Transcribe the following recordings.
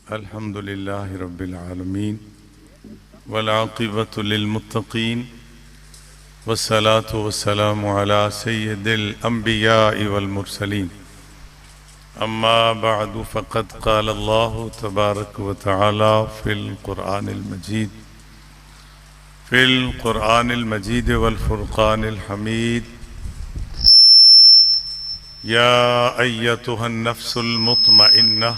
अल्हम्दुलिल्लाहि रब्बिल आलमीन वल आक़िबतु लिल मुत्तक़ीन वस्सलातु वस्सलामु अला सय्यिदिल अंबियाइ वल मुरसलीन अम्मा बअदु फ़क़द क़ाल अल्लाहु तबारक व तआला फ़िल क़ुरआनिल मजीद वल फ़ुरक़ानिल हमीद या अय्यतुहन नफ्सुल मुत्मइन्नह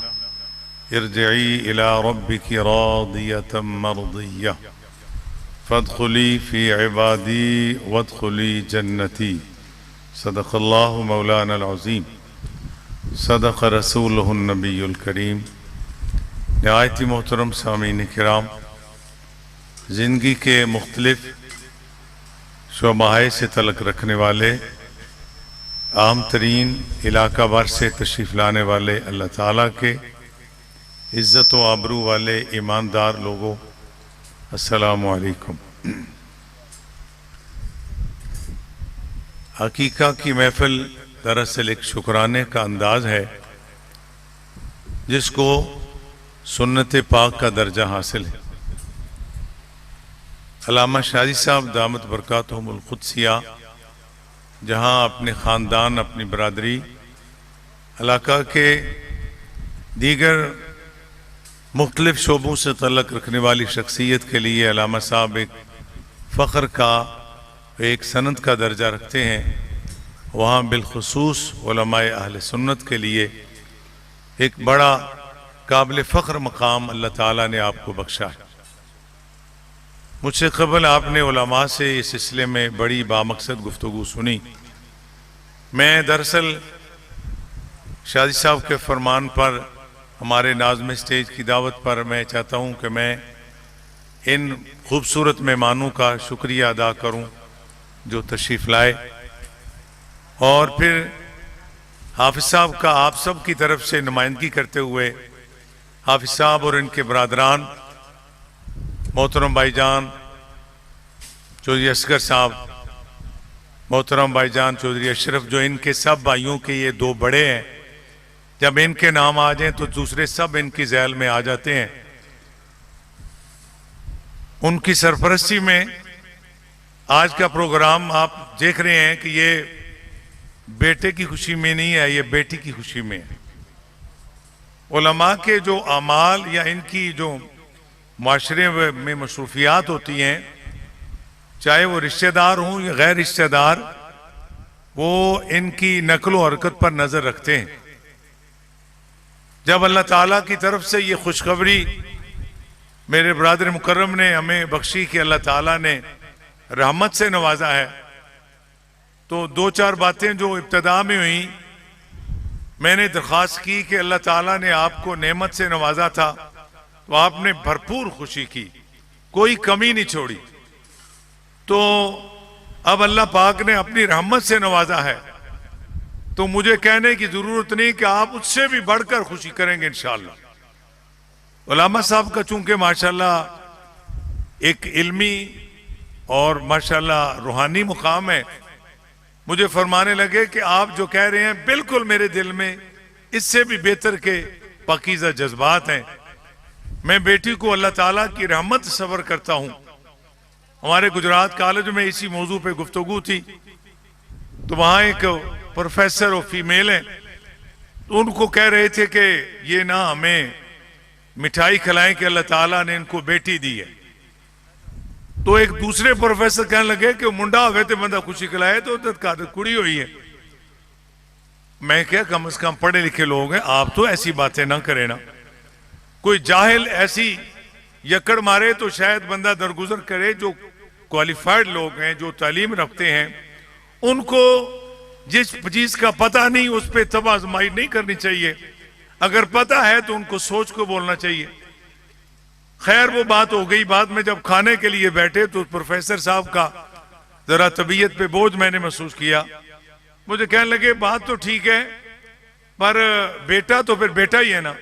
इरजिई इला रब्बिकी रादियतम मर्दिय्यह फदखुली फ़ी इबादी वदखुली जन्नती। सदक़ल्लाहु मौलानल अज़ीम, सदक़ रसूलुहुन नबियुल करीम। निहायती मोहतरम सामीन किराम, ज़िंदगी के मुख्तलिफ़ शोबाए से तलक रखने वाले आम तरीन इलाका भर से तशरीफ़ लाने वाले अल्लाह ताला के इज़्ज़त व आबरू वाले ईमानदार लोगों, अस्सलामु अलैकुम। हकीका की महफ़िल दरअसल एक शुक्राने का अंदाज़ है जिसको सुन्नत पाक का दर्जा हासिल है। अल्लामा शादी साहब दामत बरकातुहुमुल क़ुद्सिया जहाँ अपने ख़ानदान, अपनी बरादरी, इलाका के दीगर मुख्तलिफ शोबों से तल्लुक़ रखने वाली शख्सियत के लिए अल्लामा साहब एक फ़ख्र का, एक सनद का दर्जा रखते हैं। वहाँ बिलखुसूस उलमाए अहले सुन्नत के लिए एक बड़ा काबिल फ़ख्र मकाम अल्लाह ताला ने आपको बख्शा है। मुझसे क़बल आपने उलमा से इस सिलसिले में बड़ी बामकसद गुफ्तगू सुनी। मैं दरअसल शादी साहब के फरमान पर, हमारे नाज़्म स्टेज की दावत पर मैं चाहता हूँ कि मैं इन खूबसूरत मेहमानों का शुक्रिया अदा करूँ जो तशरीफ़ लाए, और फिर हाफिज़ साहब का आप सब की तरफ से नुमाइंदगी करते हुए हाफिज़ साहब और इनके बरादरान मोहतरम भाईजान चौधरी असगर साहब, मोहतरम भाईजान चौधरी अशरफ, जो इनके सब भाइयों के ये दो बड़े हैं, जब इनके नाम आ जाएं तो दूसरे सब इनकी झैल में आ जाते हैं। उनकी सरपरस्ती में आज का प्रोग्राम आप देख रहे हैं कि ये बेटे की खुशी में नहीं है, ये बेटी की खुशी में है। उलमा के जो अमाल या इनकी जो माशरे में मसरूफियात होती हैं, चाहे वो रिश्तेदार हों या गैर रिश्तेदार, वो इनकी नकल व हरकत पर नज़र रखते हैं। जब अल्लाह ताला की तरफ से ये खुशखबरी मेरे बरादर मुकर्रम ने हमें बख्शी कि अल्लाह ताला ने रहमत से नवाजा है, तो दो चार बातें जो इब्तिदा में हुई, मैंने दरख्वास्त की कि अल्लाह ताला ने आपको नेमत से नवाजा था तो आपने भरपूर खुशी की, कोई कमी नहीं छोड़ी। तो अब अल्लाह पाक ने अपनी रहमत से नवाजा है, तो मुझे कहने की जरूरत नहीं कि आप उससे भी बढ़कर खुशी करेंगे इंशाअल्लाह। उलमा साहब का चूंकि माशाअल्लाह एक इल्मी और माशाअल्लाह रूहानी मुकाम है, मुझे फरमाने लगे कि आप जो कह रहे हैं बिल्कुल मेरे दिल में इससे भी बेहतर के पाकीज़ा जज्बात हैं। मैं बेटी को अल्लाह ताला की रहमत सबर करता हूँ। हमारे गुजरात कॉलेज में इसी मौजू पे गुफ्तगू थी, तो वहाँ एक प्रोफेसर और फीमेल हैं, तो उनको कह रहे थे कि ये ना हमें मिठाई खिलाएं कि अल्लाह ताला ने इनको बेटी दी है। तो एक दूसरे प्रोफेसर कहने लगे कि मुंडा हुए तो बंदा खुशी खिलाए तो कुड़ी हुई है। मैं क्या, कम से कम पढ़े लिखे लोग हैं, आप तो ऐसी बातें ना करें ना। कोई जाहिल ऐसी यकड़ मारे तो शायद बंदा दरगुजर करे। जो क्वालिफाइड लोग हैं, जो तालीम रखते हैं, उनको जिस चीज का पता नहीं उस पर तबाज़माई नहीं करनी चाहिए। अगर पता है तो उनको सोच को बोलना चाहिए। खैर वो बात हो गई। बाद में जब खाने के लिए बैठे तो प्रोफेसर साहब का जरा तबीयत पे बोझ मैंने महसूस किया। मुझे कहने लगे बात तो ठीक है, पर बेटा तो फिर बेटा ही है ना।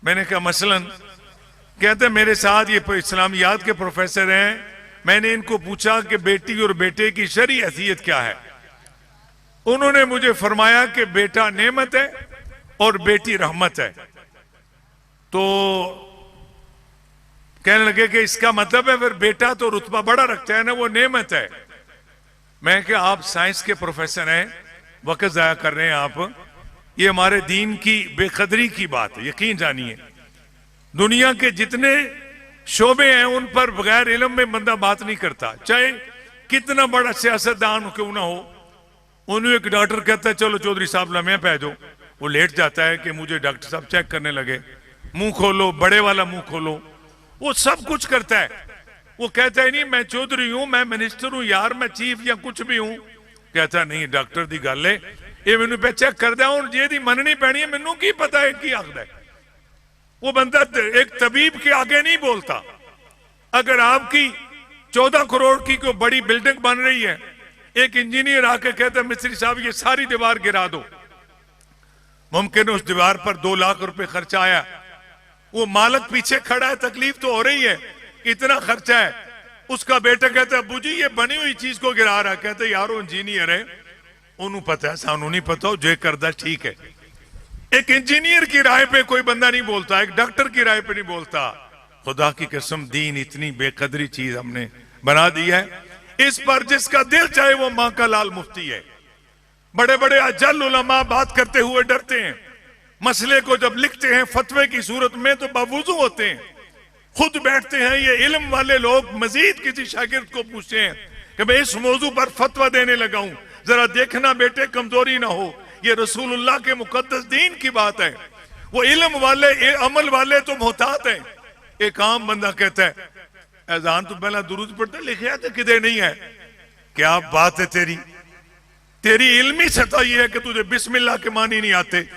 मैंने कहा मसलन, कहते मेरे साथ ये इस्लामियात के प्रोफेसर हैं, मैंने इनको पूछा कि बेटी और बेटे की शरई हैसियत क्या है। उन्होंने मुझे फरमाया कि बेटा नेमत है और बेटी रहमत है। तो कहने लगे कि इसका मतलब है फिर बेटा तो रुतबा बड़ा रखता है ना, वो नेमत है। मैं कि आप साइंस के प्रोफेसर हैं, वक्त जाया कर रहे हैं आप, ये हमारे दीन की बेकदरी की बात है। यकीन जानिए दुनिया के जितने शोबे हैं उन पर बगैर इल्म में बंदा बात नहीं करता, चाहे कितना बड़ा सियासतदान क्यों ना हो। उन्हें एक डॉक्टर कहता है चलो चौधरी साहब लम्हे पै जाओ, वो लेट जाता है कि मुझे डॉक्टर साहब चेक करने लगे, मुंह खोलो, बड़े वाला मुंह खोलो, वो सब कुछ करता है। वो कहता है नहीं मैं चौधरी हूं, मैं मिनिस्टर हूं यार, मैं चीफ या कुछ भी हूं। कहता नहीं डॉक्टर दी गल है, ये मैनू पे चेक कर दिया हूं, जे दी मननी पैनी है, मैनू की पता है की आखदा है। वो बंदा एक तबीब के आगे नहीं बोलता। अगर आपकी 14 करोड़ की कोई बड़ी बिल्डिंग बन रही है, एक इंजीनियर आके कहता है मिस्त्री साहब ये सारी दीवार गिरा दो, मुमकिन उस दीवार पर 2 लाख रुपए खर्चा आया, वो मालिक पीछे खड़ा है, तकलीफ तो हो रही है, इतना खर्चा है। उसका बेटा कहता है अब्बू जी ये बनी हुई चीज को गिरा रहा है। कहते यार वो इंजीनियर है, उन्होंने पता है, सानू नहीं पता, हो जो करदा ठीक है। एक इंजीनियर की राय पे कोई बंदा नहीं बोलता, एक डॉक्टर की राय पे नहीं बोलता। खुदा की कसम दीन इतनी बेकदरी चीज हमने बना दी है, इस पर जिसका दिल चाहे वो मां का लाल मुफ्ती है। बड़े बड़े अजल उलमा बात करते हुए डरते हैं, मसले को जब लिखते हैं फतवे की सूरत में तो बावजूद होते हैं, खुद बैठते हैं। ये इल्म वाले लोग मजीद किसी शागिर्द को पूछते हैं कि मैं इस मौजू पर फतवा देने लगा हूं, जरा देखना बेटे कमजोरी ना हो, ये रसूलुल्लाह के मुकद्दस दीन की बात है। वो इल्म वाले अमल वाले तो मोहतात हैं। एक आम बंदा कहता है अजान तो पहला दुरूद पढ़ते, लिखे तो किधर नहीं है। क्या बात है तेरी, तेरी इल्मी सतह यह है कि तुझे बिस्मिल्लाह के मानी नहीं आते,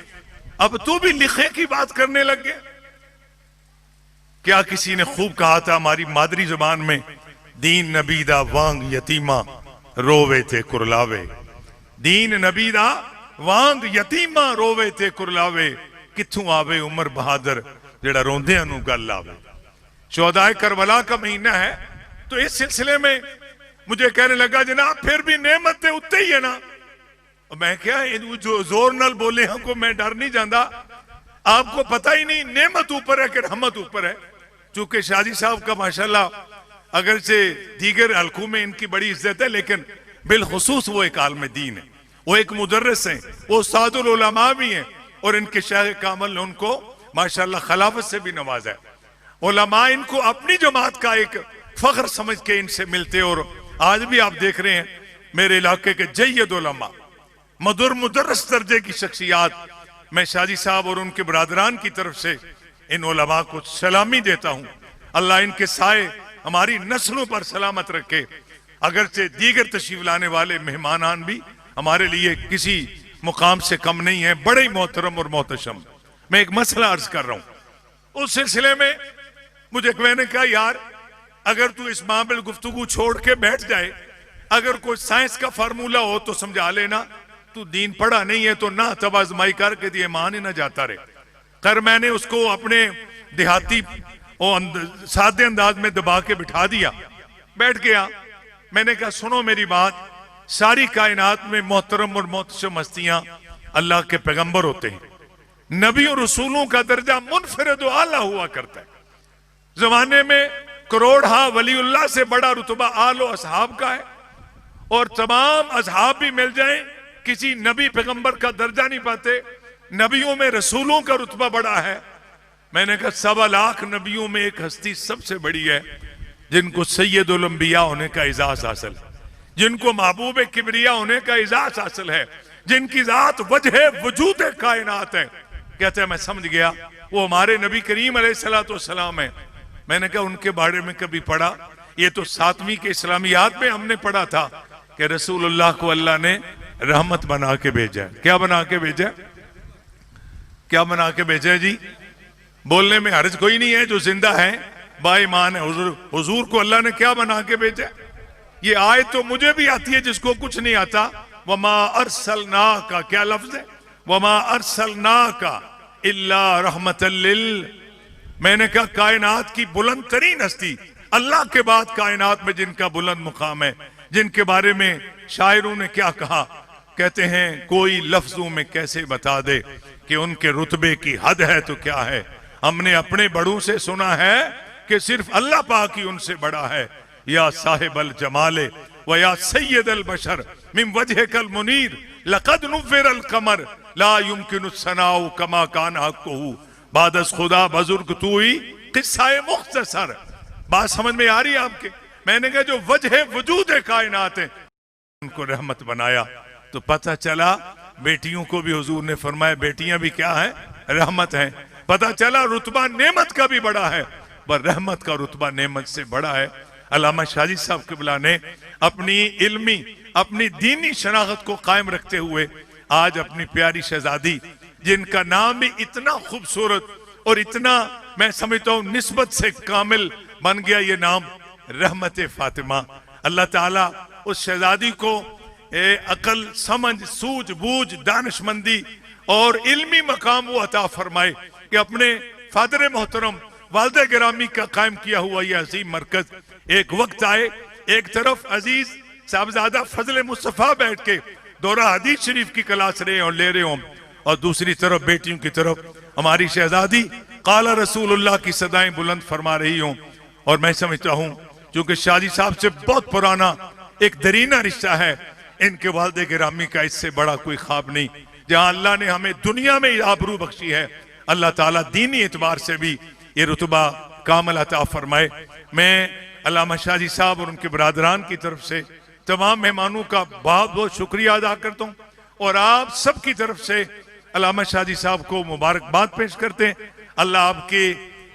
अब तू भी लिखे की बात करने लग गया। क्या किसी ने खूब कहा था हमारी मादरी जुबान में, दीन नबीदा वांग यतीमा रोवे थे कुरलावे, दीन नबीदा वांग यतीमा रोवे थे कुरलावे, किथों आवे उमर बहादुर जेड़ा रोंदे नू गल आवे। शोहदाए करबला का महीना है, तो इस सिलसिले में मुझे कहने लगा जनाब फिर भी नेमत है उत्ते ही है ना। मैं क्या जो जोर नाल बोले हमको मैं डर नहीं जाता, आपको पता ही नहीं नेमत ऊपर है कि रहमत ऊपर है। चूंकि शादी साहब का माशाल्लाह अगर से दीगर हल्कों में इनकी बड़ी इज्जत है, लेकिन बिलखुसूस वो एक आलम दीन है, वो एक मुदर्रिस हैं, वो सादुल उलमा भी हैं, और इनके शाह कामल ने उनको माशाल्लाह खिलाफत से भी नवाजा है। उलमा इनको अपनी जमात का एक फख्र समझ के इनसे मिलते, और आज भी आप देख रहे हैं मेरे इलाके के जय्यद उलमा मधुर मुदर्रिस दर्जे की शख्सियात, मैं शादी साहब और उनके बरादरान की तरफ से इन उलमा को सलामी देता हूं। अल्लाह इनके साए हमारी नस्लों पर सलामत रखे। अगरचे दीगर तशरीफ लाने वाले मेहमानान भी हमारे लिए किसी मुकाम से कम नहीं है, बड़े ही मोहतरम और मोहतशम। मैं एक मसला अर्ज कर रहा हूं, उस सिलसिले में मुझे मैंने कहा यार अगर तू इस मामले गुफ्तगू छोड़ के बैठ जाए, अगर कोई साइंस का फार्मूला हो तो समझा लेना, तू दीन पढ़ा नहीं है तो ना तब आजमाई करके दिए मान ही ना जाता रहे। कर मैंने उसको अपने देहाती और सादे अंदाज में दबा के बिठा दिया, बैठ गया। मैंने कहा सुनो मेरी बात, सारी कायनात में मोहतरम और मोहतशम हस्तियां अल्लाह के पैगंबर होते हैं, नबी और रसूलों का दर्जा मुनफरिद व आला हुआ करता है। जमाने में करोड़ा वलीउल्लाह से बड़ा रुतबा आलो असहाब का है, और तमाम असहाब भी मिल जाएं किसी नबी पैगंबर का दर्जा नहीं पाते। नबियों में रसूलों का रुतबा बड़ा है। मैंने कहा 1.25 लाख नबियों में एक हस्ती सबसे बड़ी है जिनको सैयदुल अंबिया होने का इजाज हासिल, जिनको महबूब किबरिया होने का इजाज हासिल है, जिनकी जात वजह वजूद कायनात है। कहते हैं मैं समझ गया वो हमारे नबी करीम अलैहिस्सलाम है। मैंने कहा उनके बारे में कभी पढ़ा? ये तो 7वीं के इस्लामियात में हमने पढ़ा था कि रसूलुल्लाह को अल्लाह ने रहमत बना के भेजा। क्या बना के भेजा? क्या बना के भेजा जी? बोलने में हर्ज कोई नहीं है, जो जिंदा है बाईमान है। हुजूर को अल्लाह ने क्या बना के भेजा? ये आयत तो मुझे भी आती है जिसको कुछ नहीं आता। वमा अरसलना का क्या लफ्ज है? वमा अरसलना का इल्ला रहमतल लिल। मैंने कहा कायनात की बुलंद तरीन हस्ती अल्लाह के बाद कायनात में जिनका बुलंद मुकाम है, जिनके बारे में शायरों ने क्या कहा, कहते हैं कोई लफ्जों में कैसे बता दे कि उनके रुतबे की हद है तो क्या है। हमने अपने बड़ों से सुना है कि सिर्फ अल्लाह पाक ही उनसे बड़ा है। या साहिब अल जमाले व या सैयद अल बशर मिन वजहिकल मुनीर लक़द नुव्विरल कमर ला युमकिनु सनाउ कमा कान हक़्क़ुहु बादस खुदा बुजुर्ग तू ही किस्सा मुख्तसर। बात समझ में आ रही है आपके? मैंने कहा जो वजह वजूद कायनात है उनको रहमत बनाया, तो पता चला बेटियों को भी हुजूर ने फरमाया बेटियां भी क्या है, रहमत है। पता चला रुतबा नेमत का भी बड़ा है, पर रहमत का रुतबा नेमत से बड़ा है। अल्लामा शाजी साहब क़िबला ने अपनी इल्मी अपनी दीनी शनाख्त को कायम रखते हुए आज अपनी प्यारी शहजादी, जिनका नाम भी इतना खूबसूरत और इतना मैं समझता हूँ निस्बत से कामिल बन गया, ये नाम रहमत फातिमा। अल्लाह ताला उस शहजादी को अकल, समझ, सूझबूझ, दानिशमंदी और इल्मी मकाम वो अता फरमाए कि अपने फादर मोहतरम वालिद गिरामी का कायम किया हुआ यह अजीम मरकज एक वक्त आए, एक तरफ अजीज साहबजादा फजल मुस्तफा बैठ के दौरा हदीस शरीफ की क्लास रहे और ले रहे हों, और दूसरी तरफ बेटियों की तरफ हमारी शहजादी काला रसूलुल्लाह की सदाएं बुलंद फरमा रही हों। और मैं समझता हूँ क्योंकि शादी साहब से बहुत पुराना एक दरीना रिश्ता है, इनके वालिद गिरामी का इससे बड़ा कोई ख्वाब नहीं। जहाँ अल्लाह ने हमें दुनिया में आबरू बख्शी है, अल्लाह ताला दीनी एतबार से भी ये रुतबा कामिल अता फरमाए। मैं अल्लामा शादी साहब और उनके बरादरान की तरफ से तमाम मेहमानों का बहुत बहुत शुक्रिया अदा करता हूँ, और आप सब की तरफ से अल्लामा शादी साहब को मुबारकबाद पेश करते हैं। अल्लाह आपके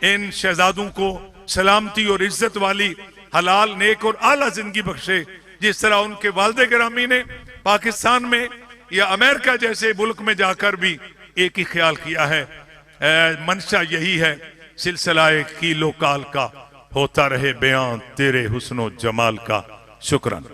इन शहजादों को सलामती और इज्जत वाली हलाल, नेक और आला जिंदगी बख्शे, जिस तरह उनके वालिद गिरामी ने पाकिस्तान में या अमेरिका जैसे मुल्क में जाकर भी एक ही ख्याल किया है, मंशा यही है सिलसिलाए कीलो काल का होता रहे बयान तेरे हुस्नो जमाल का। शुक्रान।